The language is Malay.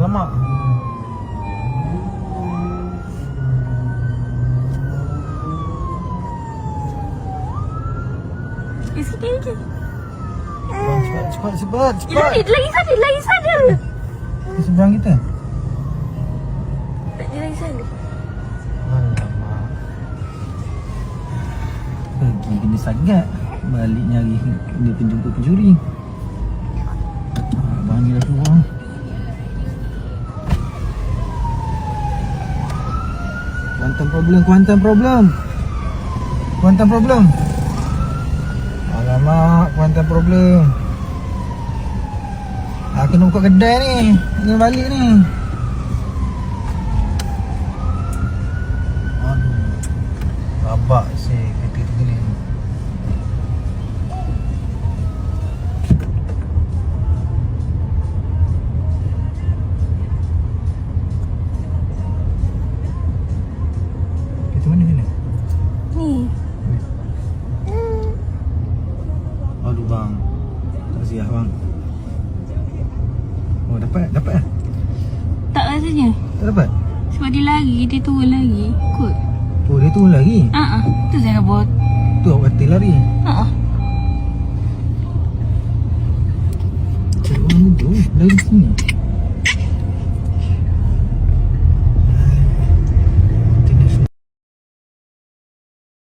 Alamak. Sikit. Cepat. Lagi sana. Di seberang kita. Dia lagi sana. Alamak. Pergi kena sagat. Balik nyari dia penjumpa pencuri. Abang ni dah keluar. Quantum problem. Alamak, quantum problem. Kena buka kedai ni. Kena balik ni. Aduh. Rabak si kereta tu ni. Kereta mana ni? Ni. Aduh bang. Tak siap bang. Oh dapat lah. Tak rasanya. Tak dapat? Sebab dia lari, dia turun lagi. Kot. Oh dia turun lagi. Tu saya nak buat. Tu awak kata lari. Ha. Cik orang tu lari sini.